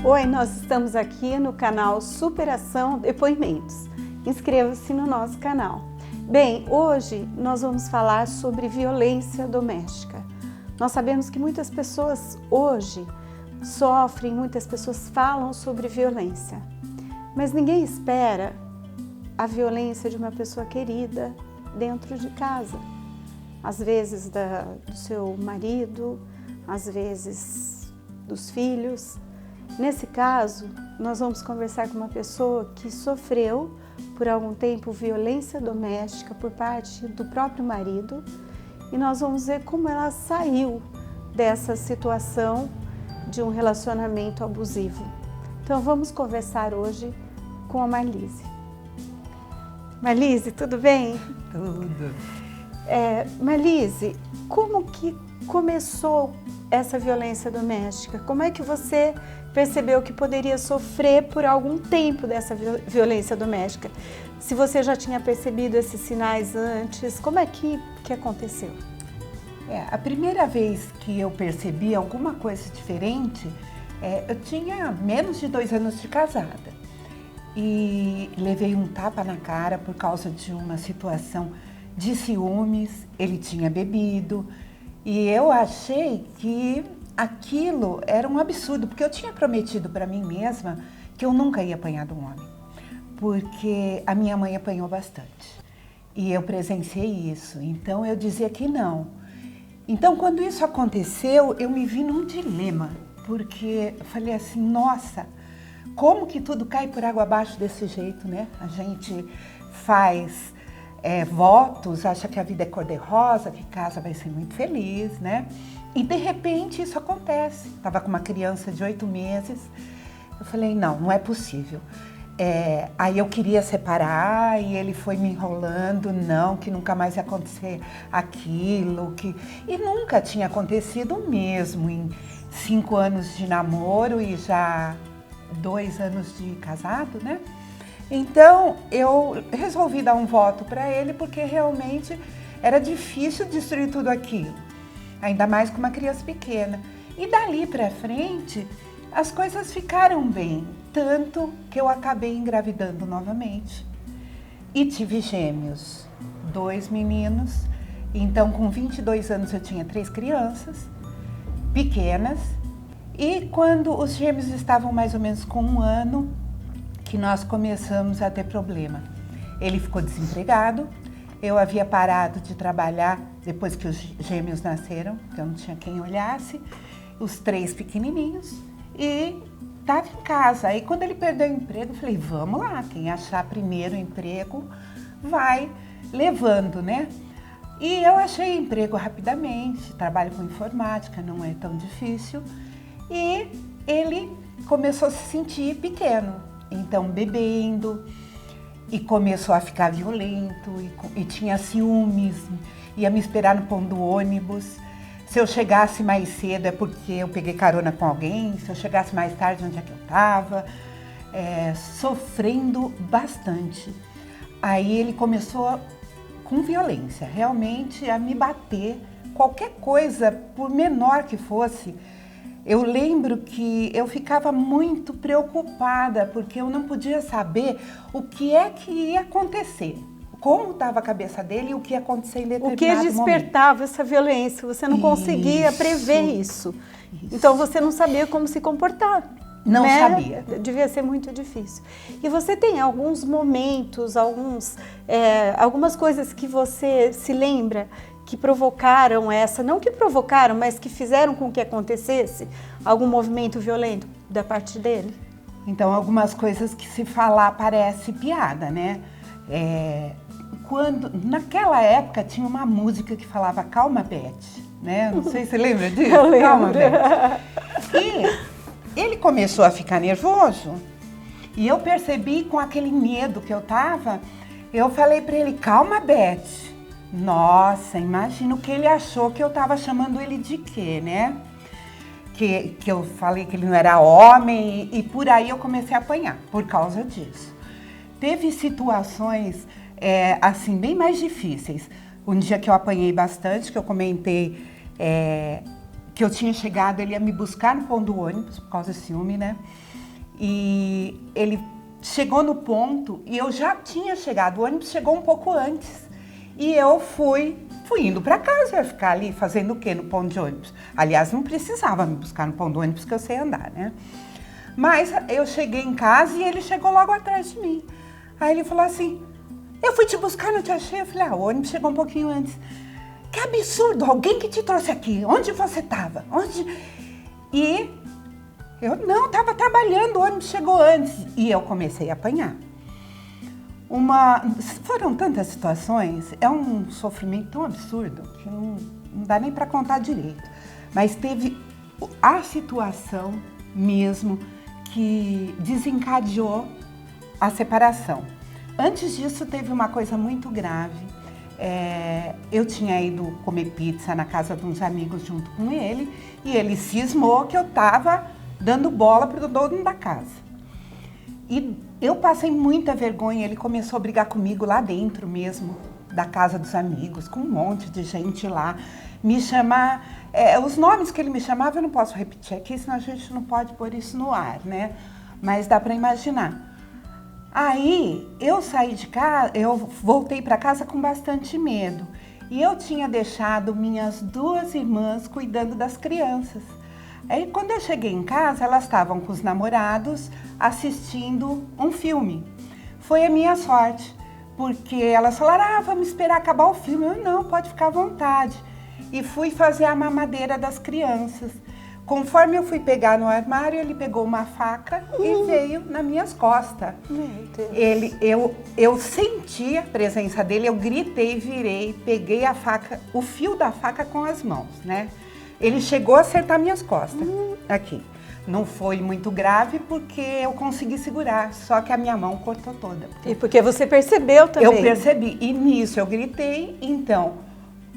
Oi, nós estamos aqui no canal Superação Depoimentos. Inscreva-se no nosso canal. Bem, hoje nós vamos falar sobre violência doméstica. Nós sabemos que muitas pessoas hoje sofrem, muitas pessoas falam sobre violência, mas ninguém espera a violência de uma pessoa querida dentro de casa. Às vezes do seu marido, às vezes dos filhos. Nesse caso, nós vamos conversar com uma pessoa que sofreu por algum tempo violência doméstica por parte do próprio marido e nós vamos ver como ela saiu dessa situação de um relacionamento abusivo. Então vamos conversar hoje com a Marlise. Marlise, tudo bem? Tudo. Marlise, como que começou essa violência doméstica? Como é que você percebeu que poderia sofrer por algum tempo dessa violência doméstica? Se você já tinha percebido esses sinais antes, como é que aconteceu? A primeira vez que eu percebi alguma coisa diferente, eu tinha menos de 2 anos de casada e levei um tapa na cara por causa de uma situação de ciúmes. Ele tinha bebido e eu achei que aquilo era um absurdo, porque eu tinha prometido para mim mesma que eu nunca ia apanhar de um homem, porque a minha mãe apanhou bastante e eu presenciei isso, então eu dizia que não. Então quando isso aconteceu, eu me vi num dilema, porque eu falei assim, nossa, como que tudo cai por água abaixo desse jeito, né? A gente faz votos, acha que a vida é cor-de-rosa, que casa vai ser muito feliz, né? E de repente isso acontece. Estava com uma criança de 8 meses, eu falei, não é possível. Aí eu queria separar e ele foi me enrolando, não, que nunca mais ia acontecer aquilo, e nunca tinha acontecido mesmo em 5 anos de namoro e já 2 anos de casado, né? Então eu resolvi dar um voto para ele porque realmente era difícil destruir tudo aquilo, ainda mais com uma criança pequena. E dali para frente as coisas ficaram bem, tanto que eu acabei engravidando novamente e tive gêmeos, 2 meninos. Então com 22 anos eu tinha 3 crianças pequenas e quando os gêmeos estavam mais ou menos com 1 ano, que nós começamos a ter problema. Ele ficou desempregado, eu havia parado de trabalhar depois que os gêmeos nasceram, porque eu não tinha quem olhasse, os 3 pequenininhos, e estava em casa. Aí quando ele perdeu o emprego, eu falei, vamos lá, quem achar primeiro emprego vai levando, né? E eu achei emprego rapidamente, trabalho com informática, não é tão difícil, e ele começou a se sentir pequeno. Então, bebendo, e começou a ficar violento, e tinha ciúmes, ia me esperar no ponto do ônibus. Se eu chegasse mais cedo é porque eu peguei carona com alguém, se eu chegasse mais tarde, onde é que eu estava, sofrendo bastante. Aí ele começou com violência, realmente a me bater, qualquer coisa, por menor que fosse. Eu lembro que eu ficava muito preocupada, porque eu não podia saber o que é que ia acontecer, como estava a cabeça dele e o que ia acontecer em determinado momento. O que despertava essa violência, você não conseguia prever isso. Então você não sabia como se comportar. Não sabia. Devia ser muito difícil. E você tem alguns momentos, algumas coisas que você se lembra que provocaram não que provocaram, mas que fizeram com que acontecesse algum movimento violento da parte dele? Então, algumas coisas que se falar parece piada, né? Naquela época tinha uma música que falava Calma, Beth, né? Não sei se você lembra disso. Eu lembro. Calma, Beth. E ele começou a ficar nervoso e eu percebi com aquele medo que eu tava, eu falei para ele, calma, Beth. Nossa, imagina o que ele achou, que eu estava chamando ele de quê, né? Que eu falei que ele não era homem e por aí eu comecei a apanhar por causa disso. Teve situações, assim, bem mais difíceis. Um dia que eu apanhei bastante, que eu comentei que eu tinha chegado, ele ia me buscar no ponto do ônibus, por causa do ciúme, né? E ele chegou no ponto e eu já tinha chegado, o ônibus chegou um pouco antes. E eu fui indo para casa, eu ia ficar ali fazendo o quê no ponto de ônibus? Aliás, não precisava me buscar no ponto do ônibus, porque eu sei andar, né? Mas eu cheguei em casa e ele chegou logo atrás de mim. Aí ele falou assim, eu fui te buscar, não te achei. Eu falei, o ônibus chegou um pouquinho antes. Que absurdo, alguém que te trouxe aqui, onde você estava? E eu não, estava trabalhando, o ônibus chegou antes. E eu comecei a apanhar. Foram tantas situações, é um sofrimento tão absurdo que não dá nem para contar direito. Mas teve a situação mesmo que desencadeou a separação. Antes disso teve uma coisa muito grave. Eu tinha ido comer pizza na casa de uns amigos junto com ele e ele cismou que eu estava dando bola para o dono da casa. E eu passei muita vergonha, ele começou a brigar comigo lá dentro mesmo, da casa dos amigos, com um monte de gente lá, me chamar, os nomes que ele me chamava eu não posso repetir aqui, senão a gente não pode pôr isso no ar, né? Mas dá para imaginar. Aí eu saí de casa, eu voltei para casa com bastante medo e eu tinha deixado minhas 2 irmãs cuidando das crianças. Aí quando eu cheguei em casa, elas estavam com os namorados assistindo um filme. Foi a minha sorte, porque elas falaram, vamos esperar acabar o filme. Eu não, pode ficar à vontade. E fui fazer a mamadeira das crianças. Conforme eu fui pegar no armário, ele pegou uma faca e veio nas minhas costas. Meu Deus. Eu senti a presença dele, eu gritei, virei, peguei a faca, o fio da faca com as mãos, né? Ele chegou a acertar minhas costas, aqui. Não foi muito grave porque eu consegui segurar, só que a minha mão cortou toda. E porque você percebeu também. Eu percebi, e nisso eu gritei, então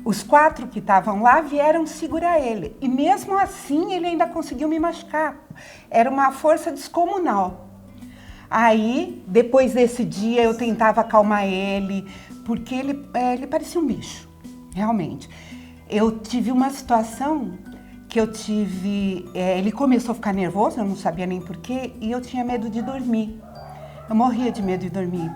os 4 que estavam lá vieram segurar ele. E mesmo assim ele ainda conseguiu me machucar. Era uma força descomunal. Aí, depois desse dia, eu tentava acalmar ele, porque ele parecia um bicho, realmente. Eu tive uma situação que ele começou a ficar nervoso, eu não sabia nem porquê, e eu tinha medo de dormir. Eu morria de medo de dormir.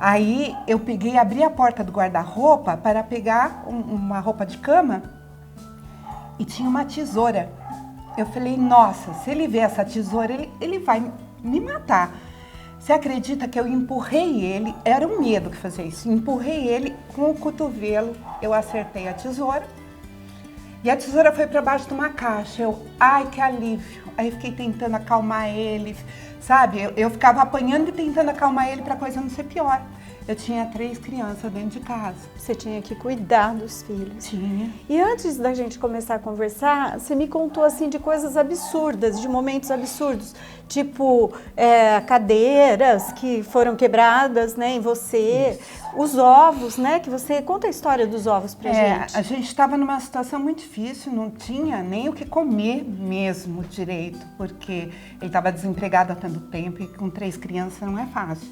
Aí eu abri a porta do guarda-roupa para pegar uma roupa de cama e tinha uma tesoura. Eu falei, nossa, se ele ver essa tesoura, ele vai me matar. Você acredita que eu empurrei ele, era um medo que fazia isso, empurrei ele com o cotovelo, eu acertei a tesoura e a tesoura foi para baixo de uma caixa. Ai, que alívio. Aí fiquei tentando acalmar ele, sabe? Eu ficava apanhando e tentando acalmar ele para a coisa não ser pior. Eu tinha 3 crianças dentro de casa. Você tinha que cuidar dos filhos. Tinha. E antes da gente começar a conversar, você me contou assim de coisas absurdas, de momentos absurdos, tipo cadeiras que foram quebradas, né, em você, isso. Os ovos, né, que você conta a história dos ovos pra gente. A gente estava numa situação muito difícil, não tinha nem o que comer mesmo direito, porque ele estava desempregado há tanto tempo e com 3 crianças não é fácil.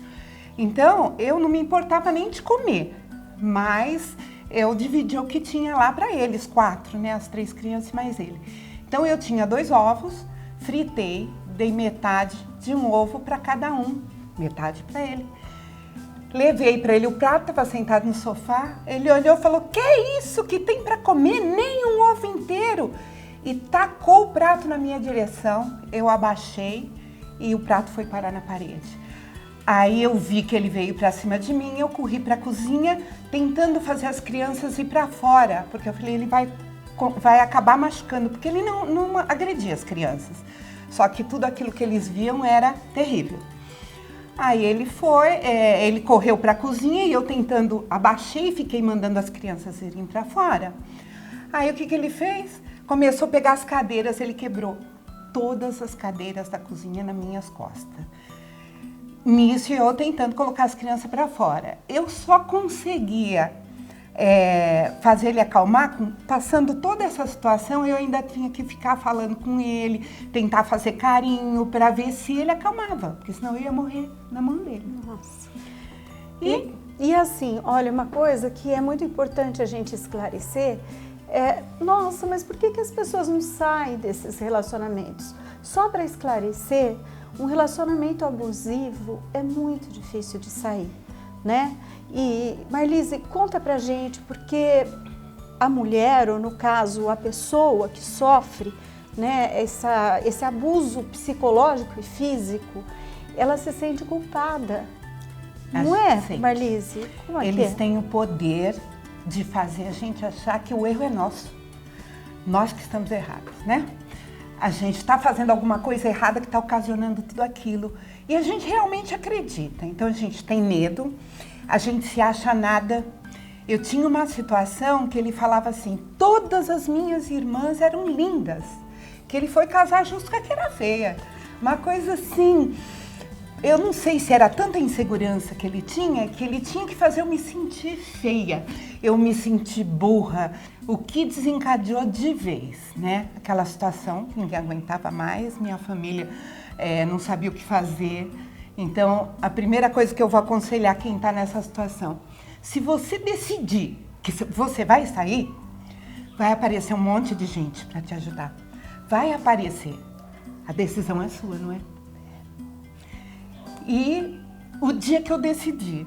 Então, eu não me importava nem de comer, mas eu dividi o que tinha lá para eles, 4, né? As 3 crianças mais ele. Então, eu tinha 2 ovos, fritei, dei metade de um ovo para cada um, metade para ele. Levei para ele o prato, estava sentado no sofá, ele olhou e falou, que é isso que tem para comer? Nem um ovo inteiro! E tacou o prato na minha direção, eu abaixei e o prato foi parar na parede. Aí eu vi que ele veio para cima de mim, eu corri para a cozinha, tentando fazer as crianças ir para fora, porque eu falei, ele vai acabar machucando, porque ele não agredia as crianças. Só que tudo aquilo que eles viam era terrível. Aí ele ele correu para a cozinha e eu tentando, abaixei e fiquei mandando as crianças irem para fora. Aí o que ele fez? Começou a pegar as cadeiras, ele quebrou todas as cadeiras da cozinha nas minhas costas. Nisso eu tentando colocar as crianças para fora. Eu só conseguia fazer ele acalmar, passando toda essa situação, eu ainda tinha que ficar falando com ele, tentar fazer carinho para ver se ele acalmava, porque senão eu ia morrer na mão dele. Nossa. E assim, olha, uma coisa que é muito importante a gente esclarecer, Nossa, mas por que as pessoas não saem desses relacionamentos? Só para esclarecer, um relacionamento abusivo é muito difícil de sair, né? E Marlise, conta pra gente, porque a mulher, ou no caso a pessoa que sofre, né, esse abuso psicológico e físico, ela se sente culpada. Não é, Marlise? Como é Eles têm o poder de fazer a gente achar que o erro é nosso. Nós que estamos errados, né? A gente está fazendo alguma coisa errada que está ocasionando tudo aquilo. E a gente realmente acredita. Então a gente tem medo, a gente se acha nada. Eu tinha uma situação que ele falava assim, todas as minhas irmãs eram lindas. Que ele foi casar justo com a que era feia. Uma coisa assim, eu não sei se era tanta insegurança que ele tinha que fazer eu me sentir feia. Eu me senti burra. O que desencadeou de vez, né? Aquela situação que ninguém aguentava mais, minha família não sabia o que fazer. Então, a primeira coisa que eu vou aconselhar quem está nessa situação, se você decidir que você vai sair, vai aparecer um monte de gente para te ajudar. Vai aparecer. A decisão é sua, não é? E o dia que eu decidi,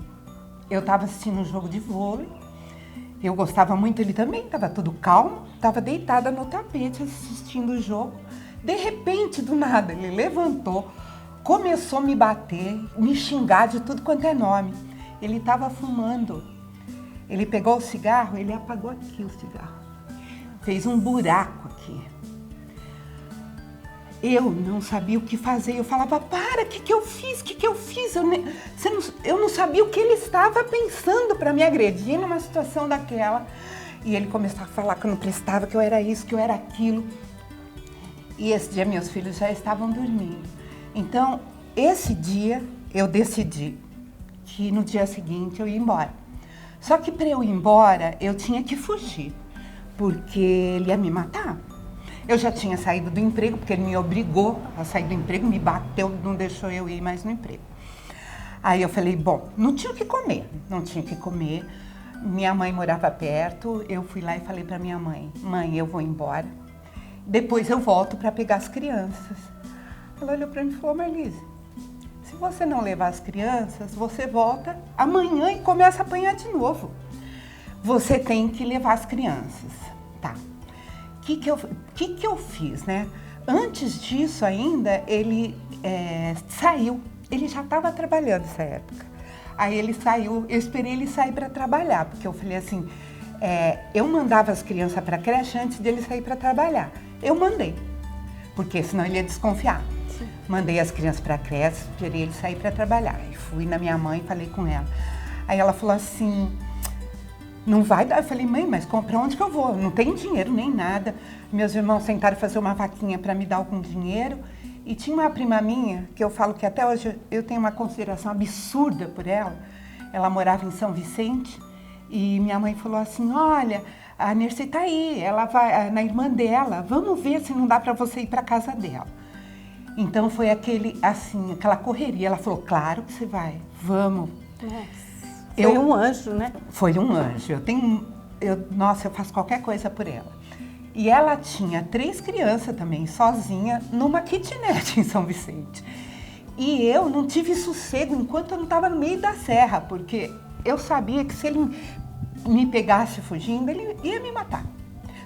eu estava assistindo um jogo de vôlei, eu gostava muito, ele também, estava tudo calmo, estava deitada no tapete assistindo o jogo. De repente, do nada, ele levantou, começou a me bater, me xingar de tudo quanto é nome. Ele estava fumando. Ele pegou o cigarro, ele apagou aqui o cigarro. Fez um buraco aqui. Eu não sabia o que fazer. Eu falava, para, o que eu fiz? O que eu fiz? Eu não sabia o que ele estava pensando para me agredir numa situação daquela. E ele começou a falar que eu não prestava, que eu era isso, que eu era aquilo. E esse dia meus filhos já estavam dormindo. Então, esse dia eu decidi que no dia seguinte eu ia embora. Só que para eu ir embora, eu tinha que fugir, porque ele ia me matar. Eu já tinha saído do emprego, porque ele me obrigou a sair do emprego, me bateu, não deixou eu ir mais no emprego. Aí eu falei, bom, não tinha o que comer. Minha mãe morava perto, eu fui lá e falei para minha mãe, eu vou embora, depois eu volto para pegar as crianças. Ela olhou para mim e falou, Marlise, se você não levar as crianças, você volta amanhã e começa a apanhar de novo. Você tem que levar as crianças. Tá. O que eu fiz, né? Antes disso ainda, ele saiu. Ele já estava trabalhando nessa época. Aí ele saiu, eu esperei ele sair para trabalhar, porque eu falei assim, eu mandava as crianças para a creche antes dele sair para trabalhar. Eu mandei, porque senão ele ia desconfiar. Sim. Mandei as crianças para a creche, esperei ele sair para trabalhar. E fui na minha mãe e falei com ela. Aí ela falou assim, não vai dar. Eu falei, mãe, mas para onde que eu vou? Não tenho dinheiro nem nada. Meus irmãos tentaram fazer uma vaquinha para me dar algum dinheiro. E tinha uma prima minha, que eu falo que até hoje eu tenho uma consideração absurda por ela. Ela morava em São Vicente. E minha mãe falou assim, olha, a Nercy tá aí, ela vai na irmã dela, vamos ver se não dá para você ir para casa dela. Então foi aquela correria. Ela falou, claro que você vai, vamos. Nossa. Foi um anjo, né? Foi um anjo. Nossa, eu faço qualquer coisa por ela. E ela tinha 3 crianças também, sozinha, numa kitnet em São Vicente. E eu não tive sossego enquanto eu não estava no meio da serra, porque eu sabia que se ele me pegasse fugindo, ele ia me matar.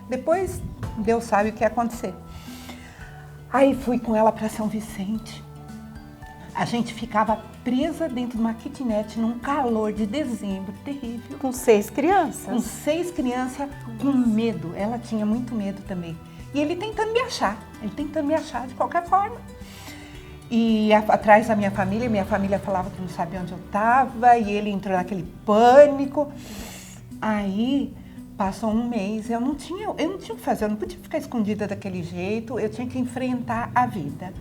Depois, Deus sabe o que ia acontecer. Aí fui com ela para São Vicente. A gente ficava presa dentro de uma kitnet num calor de dezembro terrível. Com 6 crianças? Com 6 crianças, com medo. Ela tinha muito medo também. E ele tentando me achar de qualquer forma. E atrás da minha família falava que não sabia onde eu estava, e ele entrou naquele pânico. Aí passou um mês, eu não tinha o que fazer, eu não podia ficar escondida daquele jeito, eu tinha que enfrentar a vida.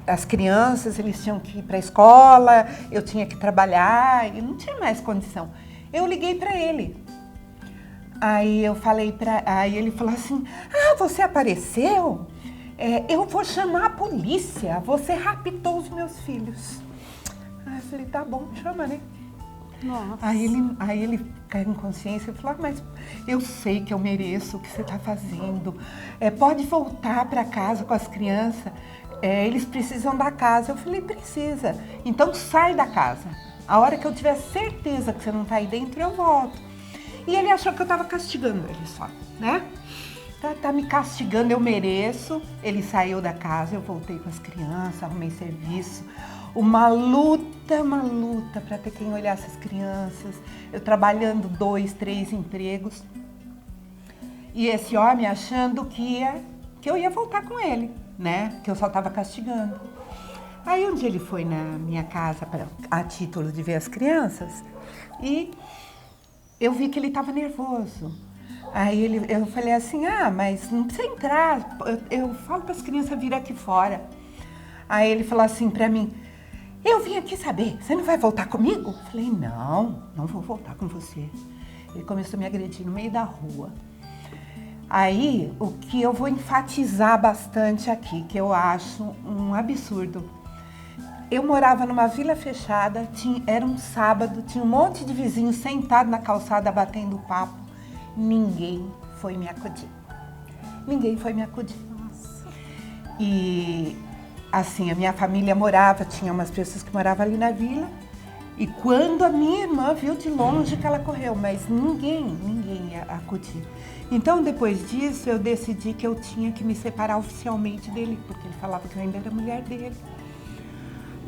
As crianças, eles tinham que ir para a escola, eu tinha que trabalhar, e não tinha mais condição. Eu liguei para ele. Aí aí ele falou assim, você apareceu? Eu vou chamar a polícia, você raptou os meus filhos. Aí eu falei, tá bom, chama, né? Nossa. Aí ele caiu em consciência e falou, mas eu sei que eu mereço o que você está fazendo. Pode voltar para casa com as crianças, eles precisam da casa. Eu falei, precisa. Então sai da casa. A hora que eu tiver certeza que você não está aí dentro, eu volto. E ele achou que eu estava castigando ele só, né? Tá me castigando, eu mereço. Ele saiu da casa, eu voltei com as crianças, arrumei serviço. Uma luta para ter quem olhasse as crianças. Eu trabalhando 2, 3 empregos. E esse homem achando que eu ia voltar com ele, né? Que eu só estava castigando. Aí um dia ele foi na minha casa a título de ver as crianças e eu vi que ele estava nervoso. Aí eu falei assim, mas não precisa entrar, eu falo para as crianças vir aqui fora. Aí ele falou assim para mim, eu vim aqui saber, você não vai voltar comigo? Eu falei, não vou voltar com você. Ele começou a me agredir no meio da rua. Aí, o que eu vou enfatizar bastante aqui, que eu acho um absurdo. Eu morava numa vila fechada, era um sábado, tinha um monte de vizinhos sentados na calçada batendo papo. Ninguém foi me acudir. Ninguém foi me acudir. Nossa. E assim, a minha família tinha umas pessoas que moravam ali na vila. E quando a minha irmã viu de longe que ela correu, mas ninguém ia acudir. Então, depois disso, eu decidi que eu tinha que me separar oficialmente dele, porque ele falava que eu ainda era mulher dele.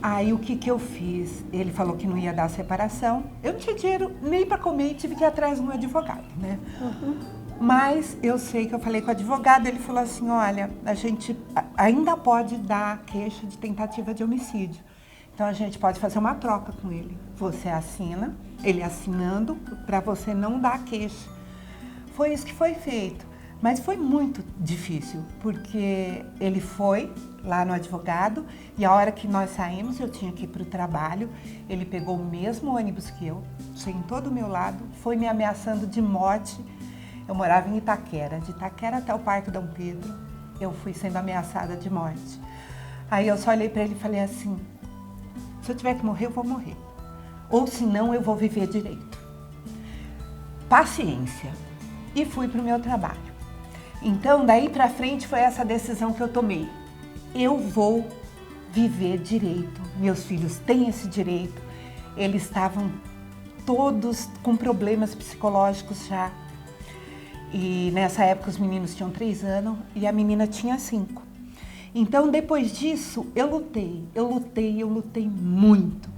Aí, o que eu fiz? Ele falou que não ia dar separação. Eu não tinha dinheiro nem para comer e tive que ir atrás de um advogado, né? Uhum. Mas eu sei que eu falei com o advogado, ele falou assim, olha, a gente ainda pode dar queixa de tentativa de homicídio. Então, a gente pode fazer uma troca com ele. Você assina, ele assinando, para você não dar queixa. Foi isso que foi feito. Mas foi muito difícil, porque ele foi lá no advogado e a hora que nós saímos, eu tinha que ir para o trabalho, ele pegou o mesmo ônibus que eu, sentou do meu lado, foi me ameaçando de morte. Eu morava em Itaquera, de Itaquera até o Parque Dom Pedro, eu fui sendo ameaçada de morte. Aí eu só olhei para ele e falei assim, se eu tiver que morrer, eu vou morrer. Ou se não, eu vou viver direito. Paciência. E fui para o meu trabalho. Então, daí para frente foi essa decisão que eu tomei. Eu vou viver direito. Meus filhos têm esse direito. Eles estavam todos com problemas psicológicos já. E nessa época os meninos tinham 3 anos e a menina tinha 5. Então, depois disso, eu lutei muito.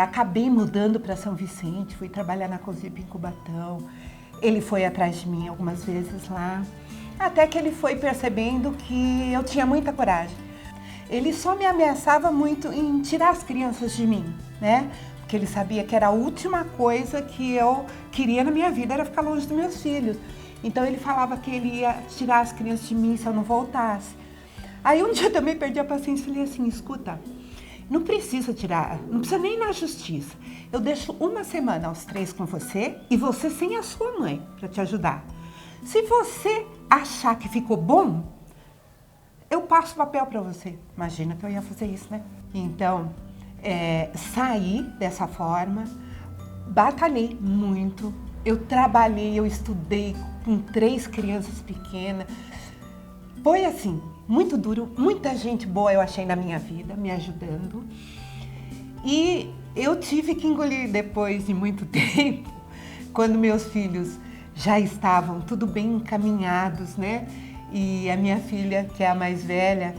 Acabei mudando para São Vicente, fui trabalhar na Cosipa em Cubatão. Ele foi atrás de mim algumas vezes lá, até que ele foi percebendo que eu tinha muita coragem. Ele só me ameaçava muito em tirar as crianças de mim, né? Porque ele sabia que era a última coisa que eu queria na minha vida, era ficar longe dos meus filhos. Então ele falava que ele ia tirar as crianças de mim se eu não voltasse. Aí um dia eu também perdi a paciência e falei assim, escuta, não precisa tirar, não precisa nem ir na justiça. Eu deixo 1 semana aos 3 com você e você sem a sua mãe para te ajudar. Se você achar que ficou bom, eu passo o papel para você. Imagina que eu ia fazer isso, né? Então, saí dessa forma, batalhei muito. Eu trabalhei, eu estudei com 3 crianças pequenas. Foi assim, muito duro, muita gente boa eu achei na minha vida, me ajudando. E eu tive que engolir depois de muito tempo, quando meus filhos já estavam tudo bem encaminhados, né? E a minha filha, que é a mais velha,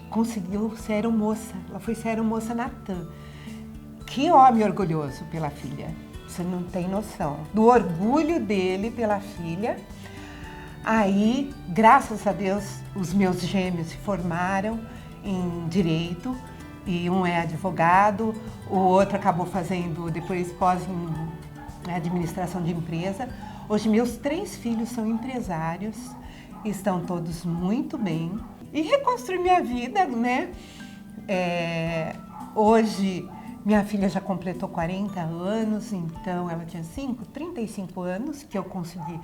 conseguiu ser aeromoça. Ela foi ser aeromoça na TAM. Que homem orgulhoso pela filha. Você não tem noção do orgulho dele pela filha. Aí, graças a Deus, os meus gêmeos se formaram em direito e um é advogado, o outro acabou fazendo depois pós em administração de empresa. Hoje meus 3 filhos são empresários, estão todos muito bem e reconstruí minha vida, né? Hoje minha filha já completou 40 anos, então ela tinha 35 anos que eu consegui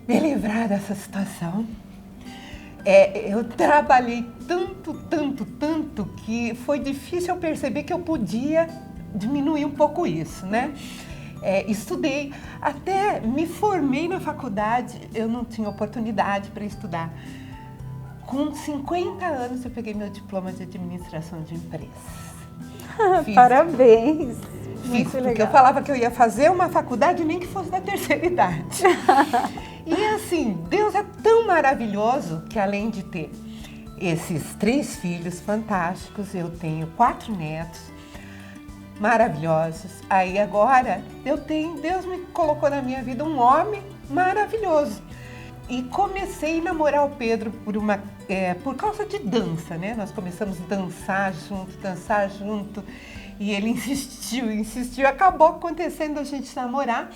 me livrar dessa situação. Eu trabalhei tanto que foi difícil eu perceber que eu podia diminuir um pouco isso, né? Estudei, até me formei na faculdade, eu não tinha oportunidade para estudar. Com 50 anos eu peguei meu diploma de administração de empresas. Parabéns! Fiz, porque eu falava que eu ia fazer uma faculdade nem que fosse da terceira idade. E assim, Deus é tão maravilhoso que além de ter esses 3 filhos fantásticos, eu tenho 4 netos maravilhosos. Aí agora Deus me colocou na minha vida um homem maravilhoso. E comecei a namorar o Pedro por causa de dança, né? Nós começamos a dançar junto. E ele insistiu. Acabou acontecendo a gente namorar.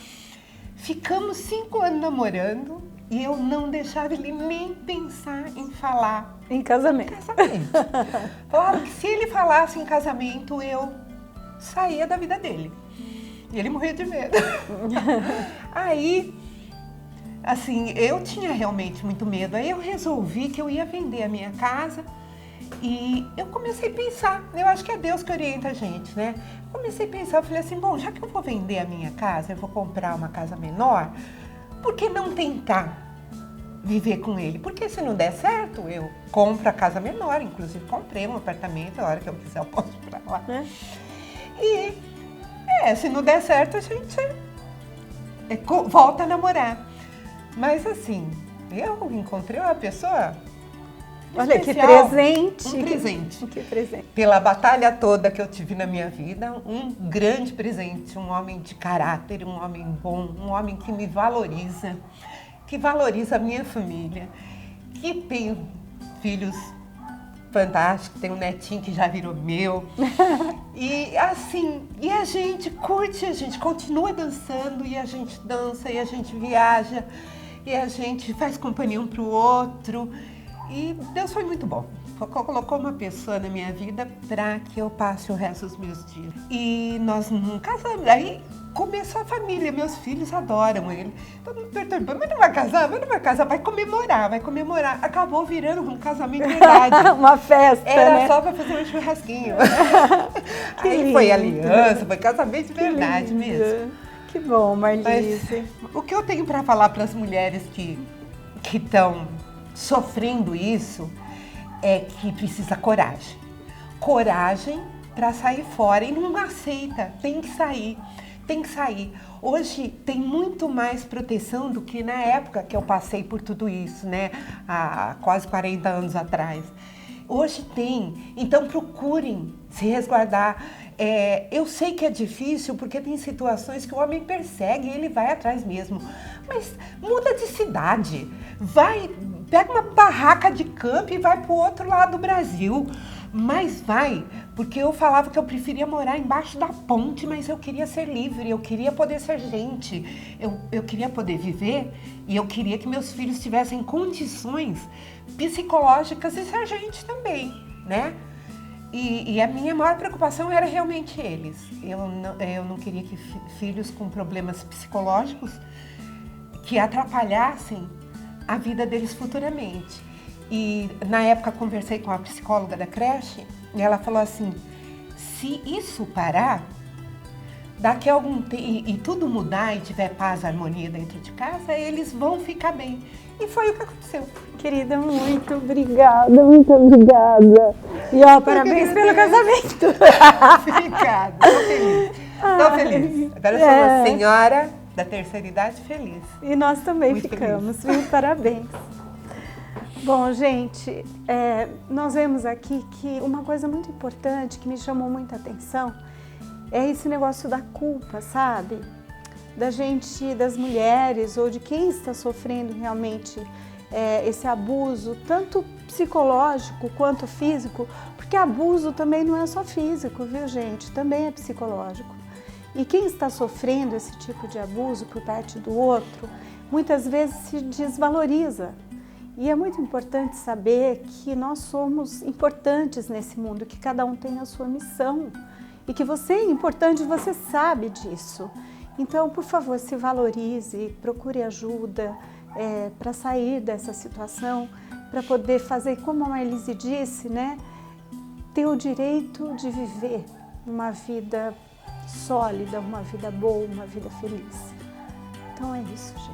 Ficamos 5 anos namorando e eu não deixava ele nem pensar em falar em casamento. Falava que se ele falasse em casamento, eu saía da vida dele. E ele morria de medo. Aí, assim, eu tinha realmente muito medo. Aí eu resolvi que eu ia vender a minha casa e eu comecei a pensar. Eu acho que é Deus que orienta a gente, né? Comecei a pensar, eu falei assim, bom, já que eu vou vender a minha casa, eu vou comprar uma casa menor, por que não tentar viver com ele? Porque se não der certo, eu compro a casa menor. Inclusive, comprei um apartamento, a hora que eu quiser eu posso ir pra lá. E, se não der certo, a gente volta a namorar. Mas assim, eu encontrei uma pessoa Olha, especial, que presente! Um presente. Que presente. Pela batalha toda que eu tive na minha vida, um grande presente, um homem de caráter, um homem bom, um homem que me valoriza, que valoriza a minha família, que tem filhos fantásticos, tem um netinho que já virou meu. E assim, e a gente curte, a gente continua dançando, e a gente dança, e a gente viaja, e a gente faz companhia um pro outro. E Deus foi muito bom. Colocou uma pessoa na minha vida para que eu passe o resto dos meus dias. E nós não casamos. Aí começou a família, meus filhos adoram ele. Todo mundo perturbando, mas não vai casar, vai comemorar. Acabou virando um casamento de verdade. Uma festa, Era né? só para fazer um churrasquinho. Aí lindo. foi aliança, foi casamento de verdade mesmo. Que bom, Marlise. Mas, o que eu tenho para falar para as mulheres que estão sofrendo isso é que precisa coragem. Coragem para sair fora e não aceita, tem que sair. Hoje tem muito mais proteção do que na época que eu passei por tudo isso, né? Há quase 40 anos atrás. Hoje tem, então procurem se resguardar. Eu sei que é difícil porque tem situações que o homem persegue e ele vai atrás mesmo. Mas muda de cidade, pega uma barraca de campo e vai para o outro lado do Brasil. Mas vai, porque eu falava que eu preferia morar embaixo da ponte, mas eu queria ser livre, eu queria poder ser gente, eu queria poder viver e eu queria que meus filhos tivessem condições psicológicas de ser gente também, né? E a minha maior preocupação era realmente eles. Eu não queria que filhos com problemas psicológicos que atrapalhassem a vida deles futuramente. E na época conversei com a psicóloga da creche e ela falou assim, se isso parar, daqui a algum tempo e tudo mudar e tiver paz, harmonia dentro de casa, eles vão ficar bem. E foi o que aconteceu. Querida, muito obrigada. E ó, parabéns pelo casamento. Obrigada, tô feliz. Agora eu sou uma senhora da terceira idade feliz. E nós também muito ficamos, viu? Parabéns. Bom, gente, nós vemos aqui que uma coisa muito importante que me chamou muita atenção é esse negócio da culpa, sabe? Da gente, das mulheres ou de quem está sofrendo realmente esse abuso, tanto psicológico quanto físico, porque abuso também não é só físico, viu, gente? Também é psicológico. E quem está sofrendo esse tipo de abuso por parte do outro, muitas vezes se desvaloriza. E é muito importante saber que nós somos importantes nesse mundo, que cada um tem a sua missão e que você é importante, você sabe disso. Então, por favor, se valorize, procure ajuda para sair dessa situação, para poder fazer, como a Marlise disse, né, ter o direito de viver uma vida sólida, uma vida boa, uma vida feliz. Então é isso, gente.